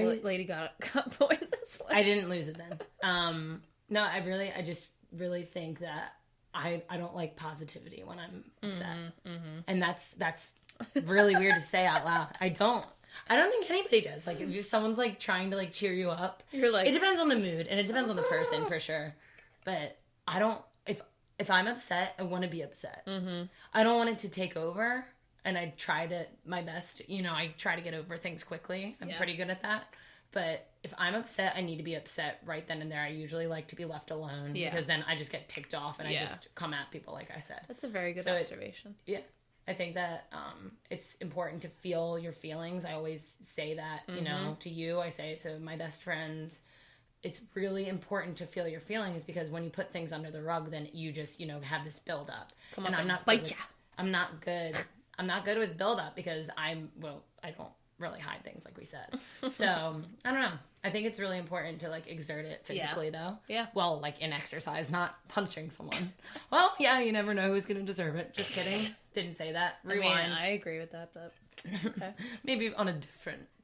Lady got point this one. I didn't lose it then. No, I just really think that I don't like positivity when I'm upset. And that's really weird to say out loud. I don't think anybody does. Like, if someone's, like, trying to, like, cheer you up, you're like... It depends on the mood, and it depends on the person, for sure. But I don't... If I'm upset, I want to be upset. I don't want it to take over, and I try to... My best, I try to get over things quickly. I'm pretty good at that. But if I'm upset, I need to be upset right then and there. I usually like to be left alone, because then I just get ticked off, and I just come at people, like I said. That's a very good observation. I think that it's important to feel your feelings. I always say that, to you. I say it to my best friends. It's really important to feel your feelings, because when you put things under the rug, then you just, have this build up. And I'm not bite ya. I'm not good. I'm not good with build up, because I don't really hide things, like we said. So, I don't know. I think it's really important to, like, exert it physically, though. Yeah. Well, like, in exercise, not punching someone. Well, yeah, you never know who's going to deserve it. Just kidding. Didn't say that. Rewind. I agree with that, but okay. Maybe on a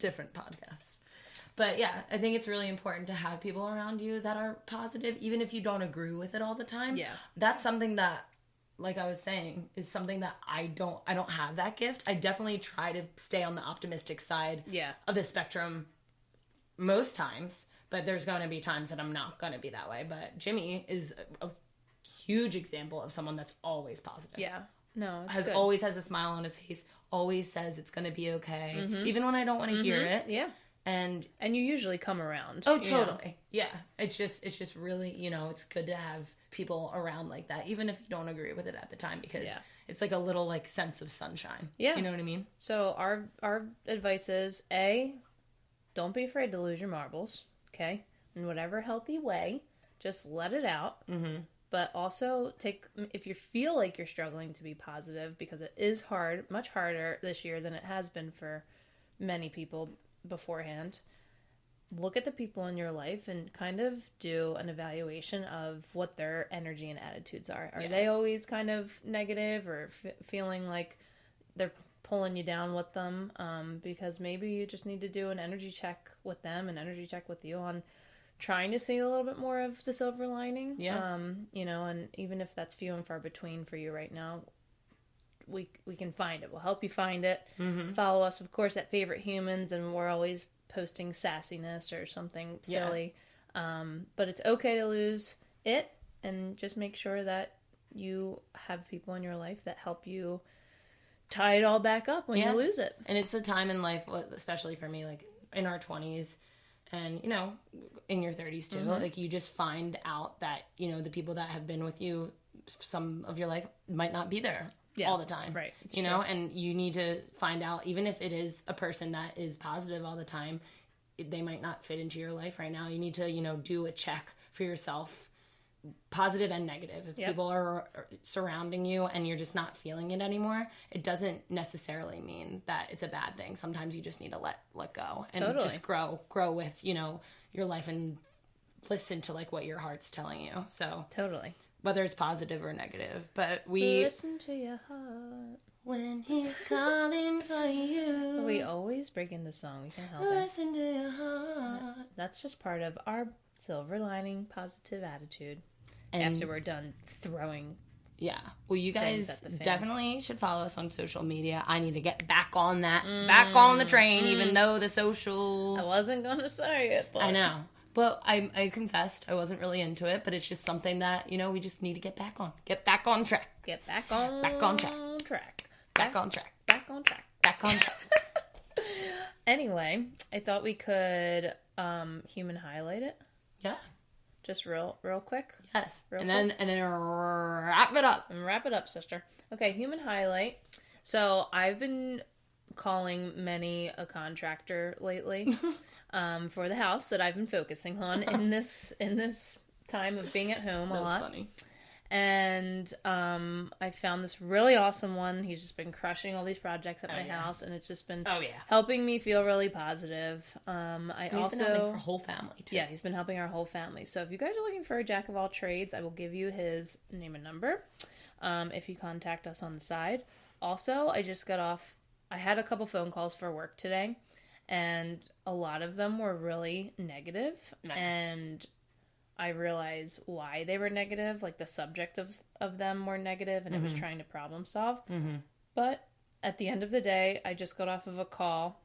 different podcast. But, yeah, I think it's really important to have people around you that are positive, even if you don't agree with it all the time. Yeah. That's something that, like I was saying, is something that I don't have that gift. I definitely try to stay on the optimistic side of the spectrum most times, but there's going to be times that I'm not going to be that way. But Jimmy is a huge example of someone that's always positive. Yeah. No, always has a smile on his face, always says it's going to be okay, even when I don't want to hear it. Yeah. And you usually come around. Oh, totally. Yeah. It's just really, it's good to have people around like that, even if you don't agree with it at the time, because it's like a little, like, sense of sunshine. Yeah. You know what I mean? So our advice is, A, don't be afraid to lose your marbles, okay? In whatever healthy way, just let it out. But also if you feel like you're struggling to be positive, because it is hard, much harder this year than it has been for many people beforehand, look at the people in your life and kind of do an evaluation of what their energy and attitudes are. Are they always kind of negative, or feeling like they're pulling you down with them? Because maybe you just need to do an energy check with them, and energy check with you on trying to see a little bit more of the silver lining. Yeah. And even if that's few and far between for you right now, we can find it. We'll help you find it. Follow us, of course, at Favorite Humans, and we're always posting sassiness or something silly. But it's okay to lose it, and just make sure that you have people in your life that help you tie it all back up when you lose it. And it's a time in life, especially for me, like in our 20s and, in your 30s too, like, you just find out that, the people that have been with you some of your life might not be there all the time. Right. It's true. And you need to find out, even if it is a person that is positive all the time, they might not fit into your life right now. You need to, do a check for yourself, positive and negative. If people are surrounding you and you're just not feeling it anymore, it doesn't necessarily mean that it's a bad thing. Sometimes you just need to let go and just grow with, your life, and listen to, like, what your heart's telling you. So totally. Whether it's positive or negative. But we listen to your heart when he's calling for you. We always break into song. We can't help it. Listen to your heart. That's just part of our silver lining positive attitude. And after we're done throwing. Yeah. Well, you guys definitely should follow us on social media. I need to get back on that. Back on the train, even though the social... I wasn't going to say it, but... I know. But I confessed I wasn't really into it, but it's just something that, we just need to get back on. Get back on track. Get back on track. Back on track. Back on track. Back on track. Anyway, I thought we could human highlight it. Yeah. Just real quick. Yes. And then wrap it up. And wrap it up, sister. Okay, human highlight. So I've been calling many a contractor lately. For the house that I've been focusing on in this time of being at home a lot. That's funny. And I found this really awesome one. He's just been crushing all these projects at my house, and it's just been helping me feel really positive. He's been helping our whole family too. Yeah, he's been helping our whole family. So if you guys are looking for a jack of all trades, I will give you his name and number if you contact us on the side. Also, I had a couple phone calls for work today. And a lot of them were really negative. Right. And I realized why they were negative. Like, the subject of them were negative, and it was trying to problem solve. But at the end of the day, I just got off of a call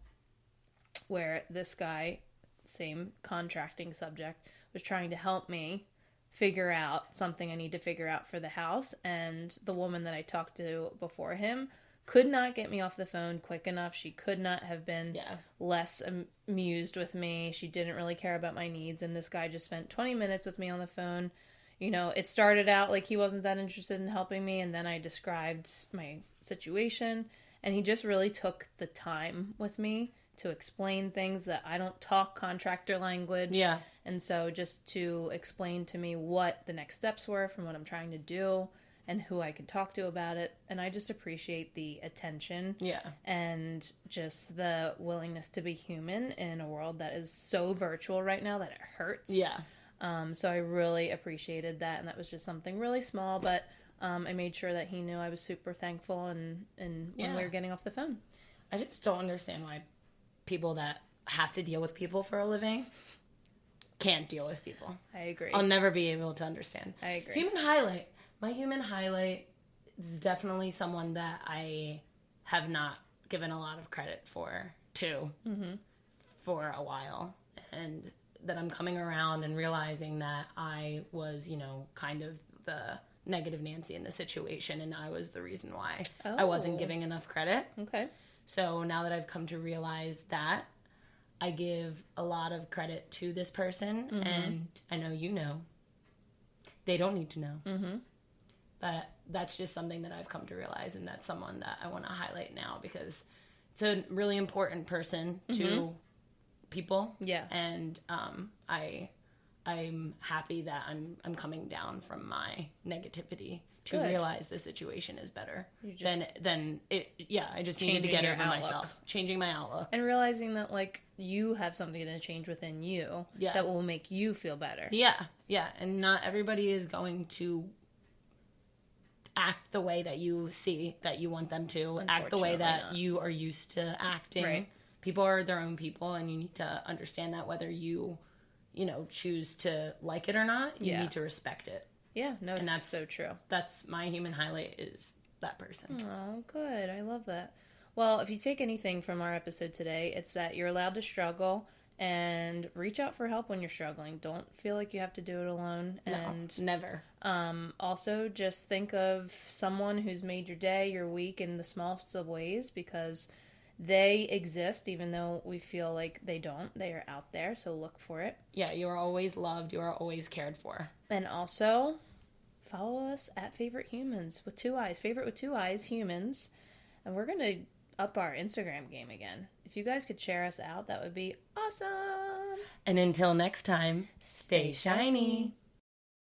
where this guy, same contracting subject, was trying to help me figure out something I need to figure out for the house. And the woman that I talked to before him could not get me off the phone quick enough. She could not have been less amused with me. She didn't really care about my needs. And this guy just spent 20 minutes with me on the phone. You know, it started out like he wasn't that interested in helping me. And then I described my situation. And he just really took the time with me to explain things that I don't talk contractor language. Yeah. And so just to explain to me what the next steps were from what I'm trying to do and who I could talk to about it. And I just appreciate the attention. Yeah. And just the willingness to be human in a world that is so virtual right now that it hurts. Yeah. So I really appreciated that. And that was just something really small, but I made sure that he knew I was super thankful and when we were getting off the phone. I just don't understand why people that have to deal with people for a living can't deal with people. I agree. I'll never be able to understand. I agree. Human highlight. My human highlight is definitely someone that I have not given a lot of credit for a while. And that I'm coming around and realizing that I was, you know, kind of the negative Nancy in the situation, and I was the reason why I wasn't giving enough credit. Okay. So now that I've come to realize that, I give a lot of credit to this person, and I know you know. They don't need to know. But that's just something that I've come to realize, and that's someone that I want to highlight now because it's a really important person to people. Yeah. And I'm happy that I'm coming down from my negativity to Good. realize the situation is better just than it. Yeah, I just needed to get over myself, changing my outlook, and realizing that like you have something to change within you that will make you feel better. Yeah, and not everybody is going to act the way that you see that you want them to act, the way that you are used to acting. Right. People are their own people, and you need to understand that whether you choose to like it or not, you need to respect it. Yeah, no, and that's so true. That's my human highlight is that person. Oh, good. I love that. Well, if you take anything from our episode today, it's that you're allowed to struggle and reach out for help when you're struggling. Don't feel like you have to do it alone. And no, never. Also, just think of someone who's made your day, your week in the smallest of ways because they exist even though we feel like they don't. They are out there, so look for it. Yeah, you are always loved. You are always cared for. And also, follow us at Favorite Humans with 2 eyes. Favorite with 2 eyes, humans. And we're going to up our Instagram game again. If you guys could share us out, that would be awesome. And until next time, stay shiny.